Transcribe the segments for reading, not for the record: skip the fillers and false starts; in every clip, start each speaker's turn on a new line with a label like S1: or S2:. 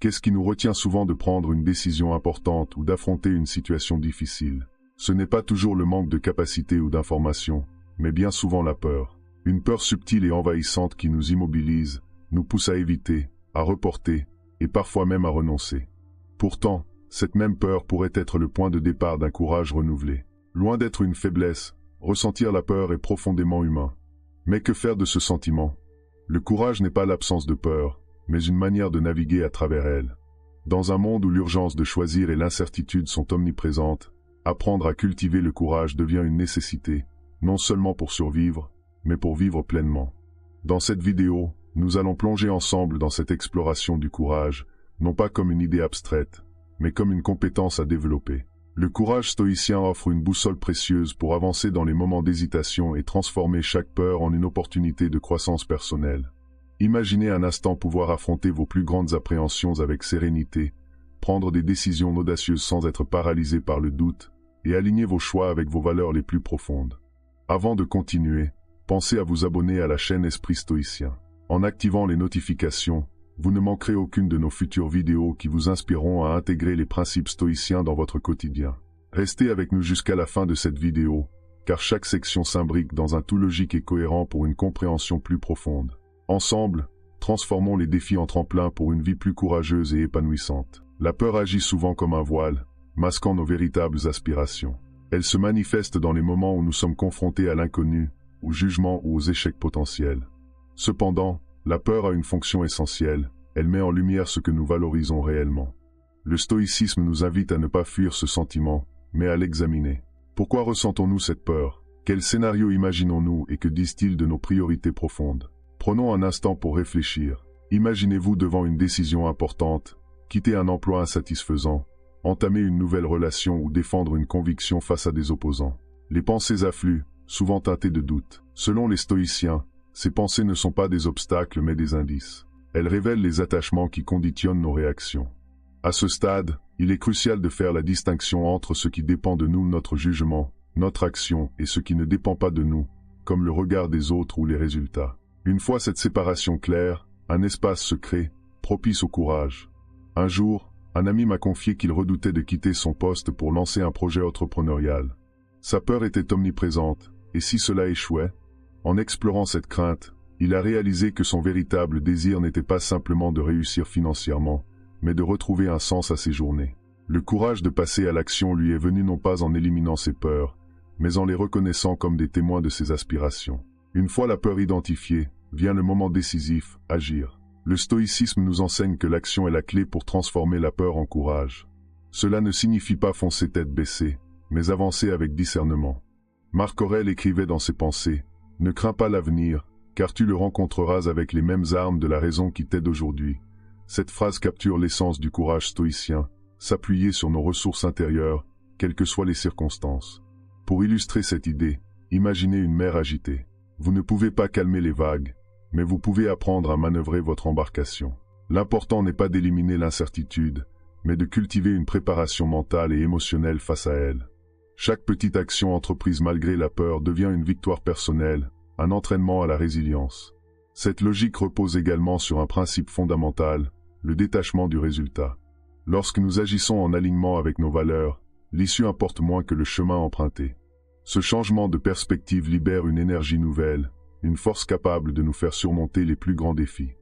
S1: Qu'est-ce qui nous retient souvent de prendre une décision importante ou d'affronter une situation difficile? Ce n'est pas toujours le manque de capacité ou d'information, mais bien souvent la peur. Une peur subtile et envahissante qui nous immobilise, nous pousse à éviter, à reporter, et parfois même à renoncer. Pourtant, cette même peur pourrait être le point de départ d'un courage renouvelé. Loin d'être une faiblesse, ressentir la peur est profondément humain. Mais que faire de ce sentiment? Le courage n'est pas l'absence de peur, mais une manière de naviguer à travers elle. Dans un monde où l'urgence de choisir et l'incertitude sont omniprésentes, apprendre à cultiver le courage devient une nécessité, non seulement pour survivre, mais pour vivre pleinement. Dans cette vidéo, nous allons plonger ensemble dans cette exploration du courage, non pas comme une idée abstraite, mais comme une compétence à développer. Le courage stoïcien offre une boussole précieuse pour avancer dans les moments d'hésitation et transformer chaque peur en une opportunité de croissance personnelle. Imaginez un instant pouvoir affronter vos plus grandes appréhensions avec sérénité, prendre des décisions audacieuses sans être paralysé par le doute, et aligner vos choix avec vos valeurs les plus profondes. Avant de continuer, pensez à vous abonner à la chaîne Esprit Stoïcien. En activant les notifications, vous ne manquerez aucune de nos futures vidéos qui vous inspireront à intégrer les principes stoïciens dans votre quotidien. Restez avec nous jusqu'à la fin de cette vidéo, car chaque section s'imbrique dans un tout logique et cohérent pour une compréhension plus profonde. Ensemble, transformons les défis en tremplin pour une vie plus courageuse et épanouissante. La peur agit souvent comme un voile, masquant nos véritables aspirations. Elle se manifeste dans les moments où nous sommes confrontés à l'inconnu, au jugement ou aux échecs potentiels. Cependant, la peur a une fonction essentielle, elle met en lumière ce que nous valorisons réellement. Le stoïcisme nous invite à ne pas fuir ce sentiment, mais à l'examiner. Pourquoi ressentons-nous cette peur? Quel scénario imaginons-nous et que disent-ils de nos priorités profondes? Prenons un instant pour réfléchir. Imaginez-vous devant une décision importante, quitter un emploi insatisfaisant, entamer une nouvelle relation ou défendre une conviction face à des opposants. Les pensées affluent, souvent teintées de doute. Selon les stoïciens, ces pensées ne sont pas des obstacles mais des indices. Elles révèlent les attachements qui conditionnent nos réactions. À ce stade, il est crucial de faire la distinction entre ce qui dépend de nous, notre jugement, notre action, et ce qui ne dépend pas de nous, comme le regard des autres ou les résultats. Une fois cette séparation claire, un espace se crée, propice au courage. Un jour, un ami m'a confié qu'il redoutait de quitter son poste pour lancer un projet entrepreneurial. Sa peur était omniprésente, et si cela échouait? En explorant cette crainte, il a réalisé que son véritable désir n'était pas simplement de réussir financièrement, mais de retrouver un sens à ses journées. Le courage de passer à l'action lui est venu non pas en éliminant ses peurs, mais en les reconnaissant comme des témoins de ses aspirations. Une fois la peur identifiée, vient le moment décisif, agir. Le stoïcisme nous enseigne que l'action est la clé pour transformer la peur en courage. Cela ne signifie pas foncer tête baissée, mais avancer avec discernement. Marc Aurèle écrivait dans ses pensées: « Ne crains pas l'avenir, car tu le rencontreras avec les mêmes armes de la raison qui t'aident aujourd'hui. » Cette phrase capture l'essence du courage stoïcien, s'appuyer sur nos ressources intérieures, quelles que soient les circonstances. Pour illustrer cette idée, imaginez une mer agitée. Vous ne pouvez pas calmer les vagues, mais vous pouvez apprendre à manœuvrer votre embarcation. L'important n'est pas d'éliminer l'incertitude, mais de cultiver une préparation mentale et émotionnelle face à elle. Chaque petite action entreprise malgré la peur devient une victoire personnelle, un entraînement à la résilience. Cette logique repose également sur un principe fondamental, le détachement du résultat. Lorsque nous agissons en alignement avec nos valeurs, l'issue importe moins que le chemin emprunté. Ce changement de perspective libère une énergie nouvelle, une force capable de nous faire surmonter les plus grands défis.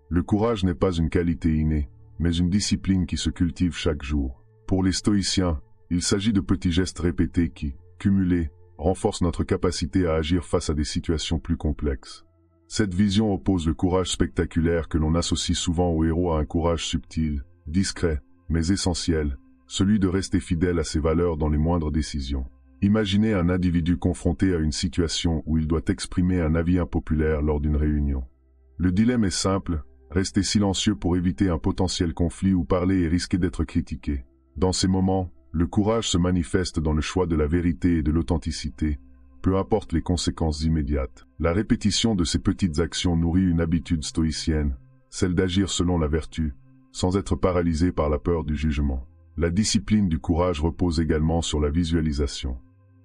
S1: Le courage n'est pas une qualité innée, mais une discipline qui se cultive chaque jour. Pour les stoïciens, il s'agit de petits gestes répétés qui, cumulés, renforcent notre capacité à agir face à des situations plus complexes. Cette vision oppose le courage spectaculaire que l'on associe souvent au héros à un courage subtil, discret, mais essentiel, celui de rester fidèle à ses valeurs dans les moindres décisions. Imaginez un individu confronté à une situation où il doit exprimer un avis impopulaire lors d'une réunion. Le dilemme est simple, rester silencieux pour éviter un potentiel conflit ou parler et risquer d'être critiqué. Dans ces moments, le courage se manifeste dans le choix de la vérité et de l'authenticité, peu importe les conséquences immédiates. La répétition de ces petites actions nourrit une habitude stoïcienne, celle d'agir selon la vertu, sans être paralysé par la peur du jugement. La discipline du courage repose également sur la visualisation.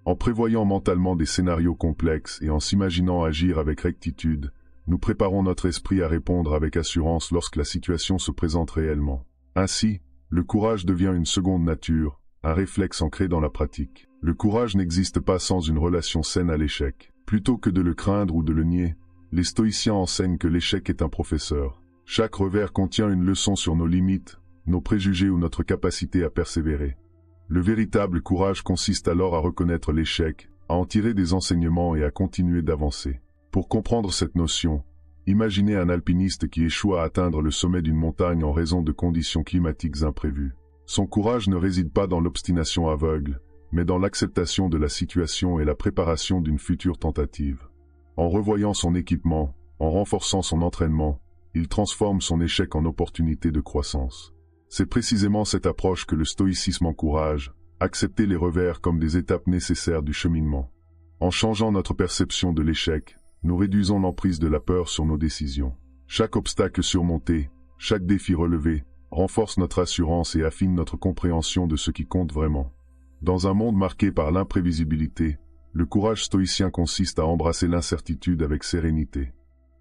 S1: En prévoyant mentalement des scénarios complexes et en s'imaginant agir avec rectitude, nous préparons notre esprit à répondre avec assurance lorsque la situation se présente réellement. Ainsi, le courage devient une seconde nature, un réflexe ancré dans la pratique. Le courage n'existe pas sans une relation saine à l'échec. Plutôt que de le craindre ou de le nier, les stoïciens enseignent que l'échec est un professeur. Chaque revers contient une leçon sur nos limites, nos préjugés ou notre capacité à persévérer. Le véritable courage consiste alors à reconnaître l'échec, à en tirer des enseignements et à continuer d'avancer. Pour comprendre cette notion, imaginez un alpiniste qui échoue à atteindre le sommet d'une montagne en raison de conditions climatiques imprévues. Son courage ne réside pas dans l'obstination aveugle, mais dans l'acceptation de la situation et la préparation d'une future tentative. En revoyant son équipement, en renforçant son entraînement, il transforme son échec en opportunité de croissance. C'est précisément cette approche que le stoïcisme encourage, accepter les revers comme des étapes nécessaires du cheminement. En changeant notre perception de l'échec, nous réduisons l'emprise de la peur sur nos décisions. Chaque obstacle surmonté, chaque défi relevé, renforce notre assurance et affine notre compréhension de ce qui compte vraiment. Dans un monde marqué par l'imprévisibilité, le courage stoïcien consiste à embrasser l'incertitude avec sérénité.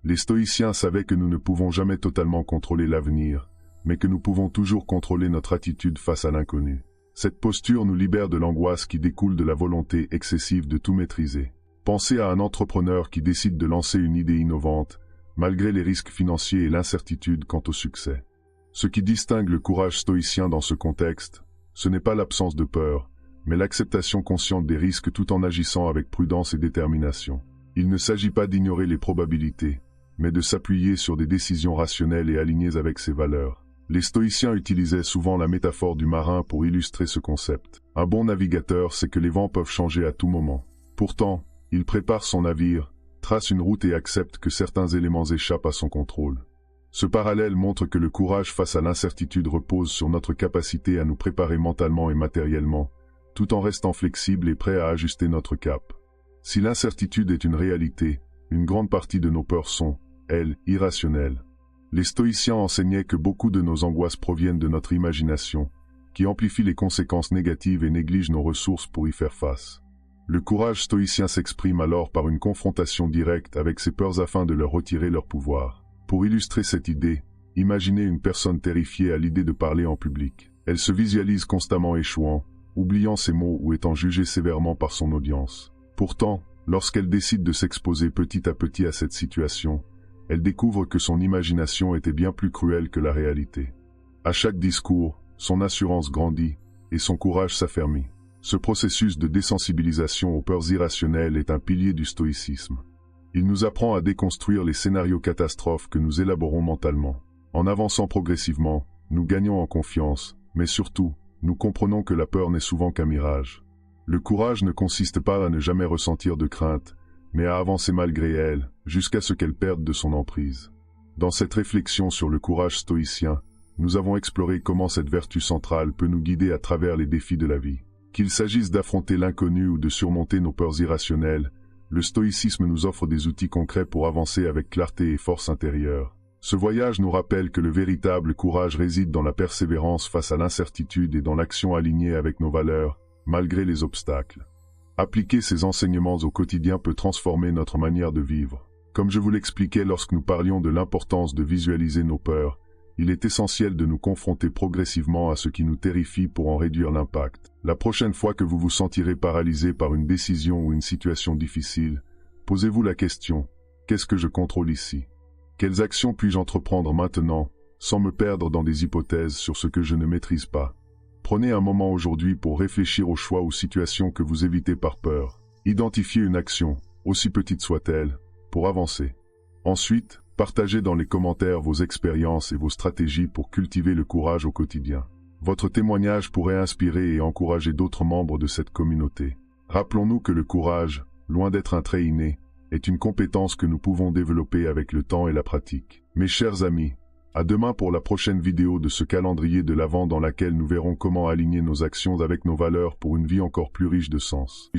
S1: Les stoïciens savaient que nous ne pouvons jamais totalement contrôler l'avenir, mais que nous pouvons toujours contrôler notre attitude face à l'inconnu. Cette posture nous libère de l'angoisse qui découle de la volonté excessive de tout maîtriser. Pensez à un entrepreneur qui décide de lancer une idée innovante, malgré les risques financiers et l'incertitude quant au succès. Ce qui distingue le courage stoïcien dans ce contexte, ce n'est pas l'absence de peur, mais l'acceptation consciente des risques tout en agissant avec prudence et détermination. Il ne s'agit pas d'ignorer les probabilités, mais de s'appuyer sur des décisions rationnelles et alignées avec ses valeurs. Les stoïciens utilisaient souvent la métaphore du marin pour illustrer ce concept. Un bon navigateur sait que les vents peuvent changer à tout moment. Pourtant, il prépare son navire, trace une route et accepte que certains éléments échappent à son contrôle. Ce parallèle montre que le courage face à l'incertitude repose sur notre capacité à nous préparer mentalement et matériellement, tout en restant flexible et prêt à ajuster notre cap. Si l'incertitude est une réalité, une grande partie de nos peurs sont, elles, irrationnelles. Les stoïciens enseignaient que beaucoup de nos angoisses proviennent de notre imagination, qui amplifie les conséquences négatives et néglige nos ressources pour y faire face. Le courage stoïcien s'exprime alors par une confrontation directe avec ces peurs afin de leur retirer leur pouvoir. Pour illustrer cette idée, imaginez une personne terrifiée à l'idée de parler en public. Elle se visualise constamment échouant, oubliant ses mots ou étant jugée sévèrement par son audience. Pourtant, lorsqu'elle décide de s'exposer petit à petit à cette situation, elle découvre que son imagination était bien plus cruelle que la réalité. À chaque discours, son assurance grandit et son courage s'affermit. Ce processus de désensibilisation aux peurs irrationnelles est un pilier du stoïcisme. Il nous apprend à déconstruire les scénarios catastrophes que nous élaborons mentalement. En avançant progressivement, nous gagnons en confiance, mais surtout, nous comprenons que la peur n'est souvent qu'un mirage. Le courage ne consiste pas à ne jamais ressentir de crainte, mais à avancer malgré elle, jusqu'à ce qu'elle perde de son emprise. Dans cette réflexion sur le courage stoïcien, nous avons exploré comment cette vertu centrale peut nous guider à travers les défis de la vie. Qu'il s'agisse d'affronter l'inconnu ou de surmonter nos peurs irrationnelles, le stoïcisme nous offre des outils concrets pour avancer avec clarté et force intérieure. Ce voyage nous rappelle que le véritable courage réside dans la persévérance face à l'incertitude et dans l'action alignée avec nos valeurs, malgré les obstacles. Appliquer ces enseignements au quotidien peut transformer notre manière de vivre. Comme je vous l'expliquais lorsque nous parlions de l'importance de visualiser nos peurs, il est essentiel de nous confronter progressivement à ce qui nous terrifie pour en réduire l'impact. La prochaine fois que vous vous sentirez paralysé par une décision ou une situation difficile, posez-vous la question, qu'est-ce que je contrôle ici? Quelles actions puis-je entreprendre maintenant, sans me perdre dans des hypothèses sur ce que je ne maîtrise pas? Prenez un moment aujourd'hui pour réfléchir aux choix ou situations que vous évitez par peur. Identifiez une action, aussi petite soit-elle, pour avancer. Ensuite, partagez dans les commentaires vos expériences et vos stratégies pour cultiver le courage au quotidien. Votre témoignage pourrait inspirer et encourager d'autres membres de cette communauté. Rappelons-nous que le courage, loin d'être un trait inné, est une compétence que nous pouvons développer avec le temps et la pratique. Mes chers amis, à demain pour la prochaine vidéo de ce calendrier de l'Avent dans laquelle nous verrons comment aligner nos actions avec nos valeurs pour une vie encore plus riche de sens.